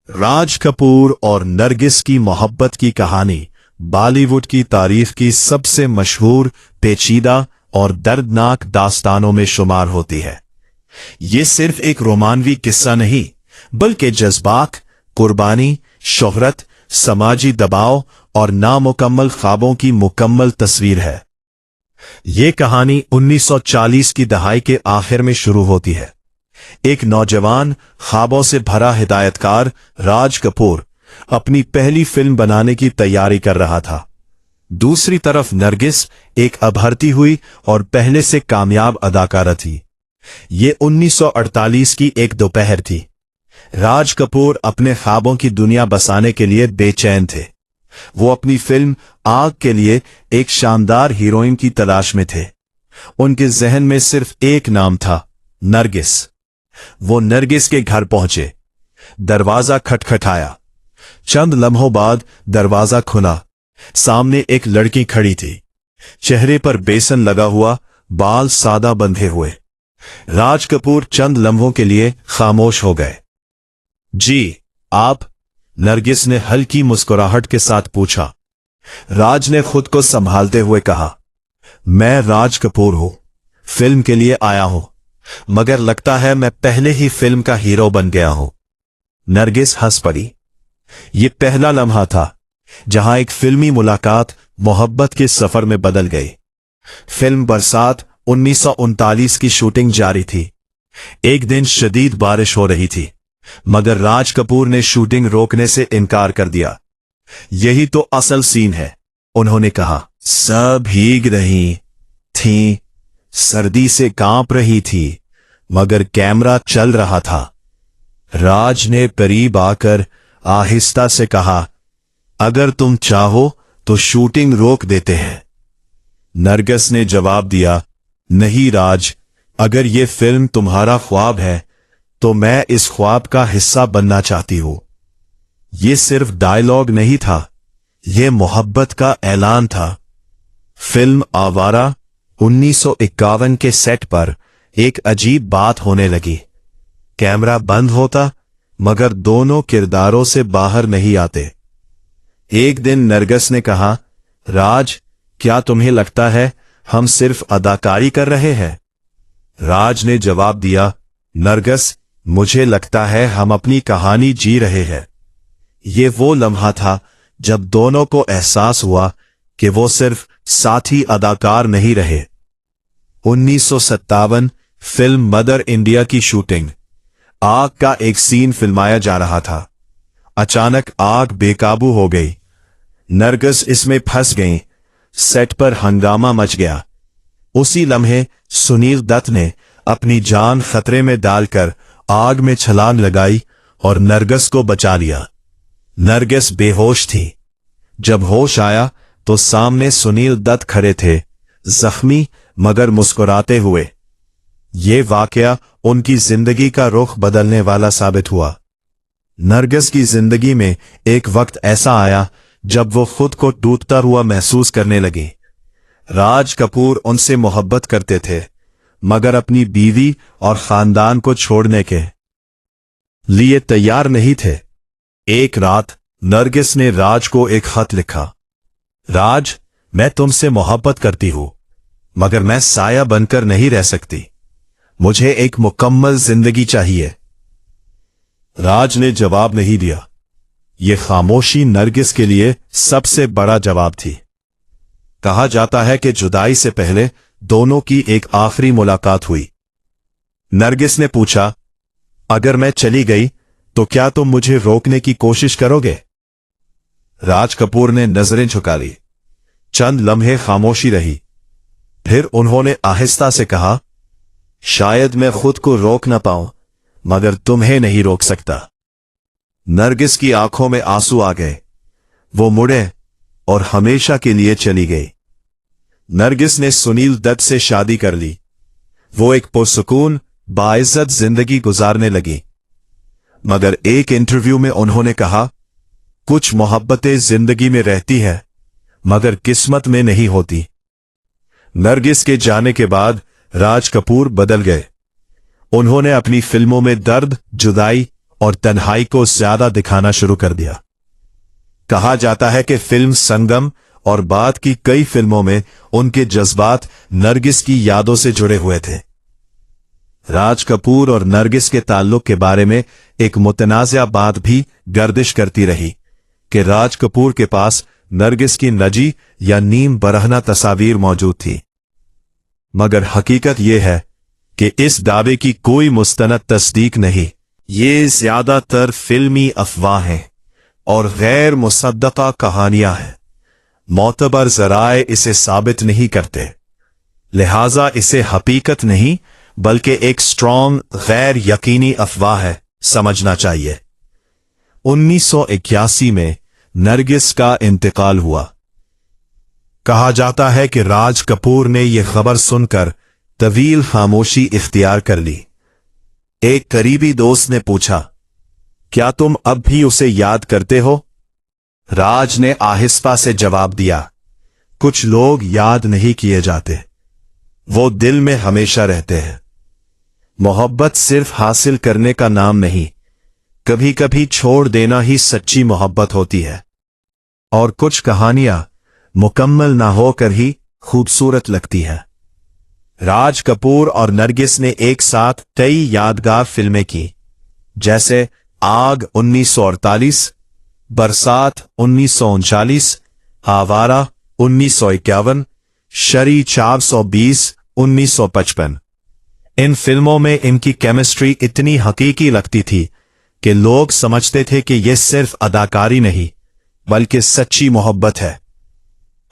राज कपूर और नरगिस की मोहब्बत की कहानी बॉलीवुड की तारीख की सबसे मशहूर, पेचीदा और दर्दनाक दास्तानों में शुमार होती है। ये सिर्फ एक रोमानवी किस्सा नहीं, बल्कि जज्बात, कुर्बानी, शोहरत, समाजी दबाव और नामुकम्मल ख्वाबों की मुकम्मल तस्वीर है। ये कहानी 1940 की दहाई के आखिर में शुरू होती है। एक नौजवान, ख्वाबों से भरा हिदायतकार राज कपूर अपनी पहली फिल्म बनाने की तैयारी कर रहा था। दूसरी तरफ नरगिस एक अभरती हुई और पहले से कामयाब अदाकारा थी। ये 1948 की एक दोपहर थी। राज कपूर अपने ख्वाबों की दुनिया बसाने के लिए बेचैन थे। वो अपनी फिल्म आग के लिए एक शानदार हीरोइन की तलाश में थे। उनके जहन में सिर्फ एक नाम था, नरगिस। वो नरगिस के घर पहुंचे। दरवाजा खटखटाया। चंद लम्हों बाद दरवाजा खुला। सामने एक लड़की खड़ी थी। चेहरे पर बेसन लगा हुआ, बाल सादा बंधे हुए। राज कपूर चंद लम्हों के लिए खामोश हो गए। जी, आप? नरगिस ने हल्की मुस्कुराहट के साथ पूछा। राज ने खुद को संभालते हुए कहा, मैं राज कपूर हूं, फिल्म के लिए आया हूं, मगर लगता है मैं पहले ही फिल्म का हीरो बन गया हूं। नरगिस हंस पड़ी। ये पहला लम्हा था जहां एक फिल्मी मुलाकात मोहब्बत के सफर में बदल गई। फिल्म बरसात 1939 की शूटिंग जारी थी। एक दिन शदीद बारिश हो रही थी, मगर राज कपूर ने शूटिंग रोकने से इनकार कर दिया। यही तो असल सीन है, उन्होंने कहा। सब भीग रही थीं, सर्दी से कांप रही थी, मगर कैमरा चल रहा था। राज ने करीब आकर आहिस्ता से कहा, अगर तुम चाहो तो शूटिंग रोक देते हैं। नरगिस ने जवाब दिया, नहीं राज, अगर ये फिल्म तुम्हारा ख्वाब है तो मैं इस ख्वाब का हिस्सा बनना चाहती हूं। ये सिर्फ डायलॉग नहीं था, ये मोहब्बत का ऐलान था। फिल्म आवारा 1951 के सेट पर एक अजीब बात होने लगी। कैमरा बंद होता, मगर दोनों किरदारों से बाहर नहीं आते। एक दिन नरगिस ने कहा, राज, क्या तुम्हें लगता है हम सिर्फ अदाकारी कर रहे हैं? राज ने जवाब दिया, नरगिस, मुझे लगता है हम अपनी कहानी जी रहे हैं। ये वो लम्हा था जब दोनों को एहसास हुआ कि वो सिर्फ साथी अदाकार नहीं रहे। 1957 फिल्म मदर इंडिया की शूटिंग। आग का एक सीन फिल्माया जा रहा था। अचानक आग बेकाबू हो गई। नरगिस इसमें फंस गई। सेट पर हंगामा मच गया। उसी लम्हे सुनील दत्त ने अपनी जान खतरे में डालकर आग में छलांग लगाई और नरगिस को बचा लिया। नरगिस बेहोश थी। जब होश आया तो सामने सुनील दत्त खड़े थे, जख्मी मगर मुस्कुराते हुए। ये वाकया उनकी जिंदगी का रुख बदलने वाला साबित हुआ। नरगिस की जिंदगी में एक वक्त ऐसा आया जब वो खुद को टूटता हुआ महसूस करने लगी। राज कपूर उनसे मोहब्बत करते थे, मगर अपनी बीवी और खानदान को छोड़ने के लिए तैयार नहीं थे। एक रात नरगिस ने राज को एक खत लिखा, राज, मैं तुमसे मोहब्बत करती हूं, मगर मैं साया बनकर नहीं रह सकती। मुझे एक मुकम्मल जिंदगी चाहिए। राज ने जवाब नहीं दिया। यह खामोशी नरगिस के लिए सबसे बड़ा जवाब थी। कहा जाता है कि जुदाई से पहले दोनों की एक आखिरी मुलाकात हुई। नरगिस ने पूछा, अगर मैं चली गई तो क्या तुम मुझे रोकने की कोशिश करोगे? राज कपूर ने नजरें झुका ली। चंद लम्हे खामोशी रही। फिर उन्होंने आहिस्ता से कहा, शायद मैं खुद को रोक ना पाऊं, मगर तुम्हें नहीं रोक सकता। नरगिस की आंखों में आंसू आ गए। वो मुड़े और हमेशा के लिए चली गई। नरगिस ने सुनील दत्त से शादी कर ली। वो एक पुरसुकून, बाइज्जत जिंदगी गुजारने लगी। मगर एक इंटरव्यू में उन्होंने कहा, कुछ मोहब्बतें जिंदगी में रहती है, मगर किस्मत में नहीं होती। नरगिस के जाने के बाद राज कपूर बदल गए। उन्होंने अपनी फिल्मों में दर्द, जुदाई और तन्हाई को ज्यादा दिखाना शुरू कर दिया। कहा जाता है कि फिल्म संगम और बाद की कई फिल्मों में उनके जज्बात नरगिस की यादों से जुड़े हुए थे। राज कपूर और नरगिस के ताल्लुक के बारे में एक मुतनाज़ा बात भी गर्दिश करती रही कि राज कपूर के पास नरगिस की नजी या नीम बरहना तस्वीर मौजूद थी, मगर हकीकत यह है कि इस दावे की कोई मुस्तनद तस्दीक नहीं। ये ज्यादातर फिल्मी अफवाहें और गैर मुसद्दका कहानियां हैं। मोतबर ज़राए इसे साबित नहीं करते, लिहाजा इसे हकीकत नहीं बल्कि एक स्ट्रॉन्ग गैर यकीनी अफवाह है समझना चाहिए। 1981 में नरगिस का इंतकाल हुआ। कहा जाता है कि राज कपूर ने यह खबर सुनकर तवील खामोशी इख्तियार कर ली। एक करीबी दोस्त ने पूछा, क्या तुम अब भी उसे याद करते हो? राज ने आहिस्ता से जवाब दिया, कुछ लोग याद नहीं किए जाते, वो दिल में हमेशा रहते हैं। मोहब्बत सिर्फ हासिल करने का नाम नहीं, कभी कभी छोड़ देना ही सच्ची मोहब्बत होती है। और कुछ कहानियां मुकम्मल ना होकर ही खूबसूरत लगती हैं। राज कपूर और नरगिस ने एक साथ कई यादगार फिल्में की, जैसे आग 1948, बरसात 1939, आवारा 1951, शरी 420 1955। इन फिल्मों में इनकी केमिस्ट्री इतनी हकीकी लगती थी कि लोग समझते थे कि यह सिर्फ अदाकारी नहीं बल्कि सच्ची मोहब्बत है।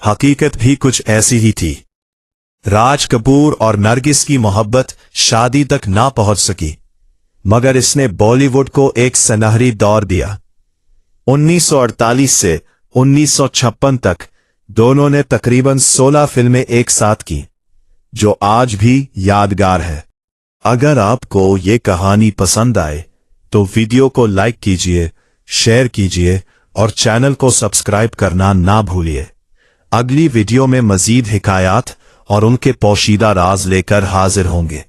हकीकत भी कुछ ऐसी ही थी। राज कपूर और नरगिस की मोहब्बत शादी तक ना पहुंच सकी, मगर इसने बॉलीवुड को एक सुनहरी दौर दिया। 1948 से 1956 तक दोनों ने तकरीबन 16 फिल्में एक साथ की, जो आज भी यादगार है। अगर आपको ये कहानी पसंद आए तो वीडियो को लाइक कीजिए, शेयर कीजिए और चैनल को सब्सक्राइब करना ना भूलिए। अगली वीडियो में मजीद हिकायात और उनके पोशीदा राज लेकर हाजिर होंगे।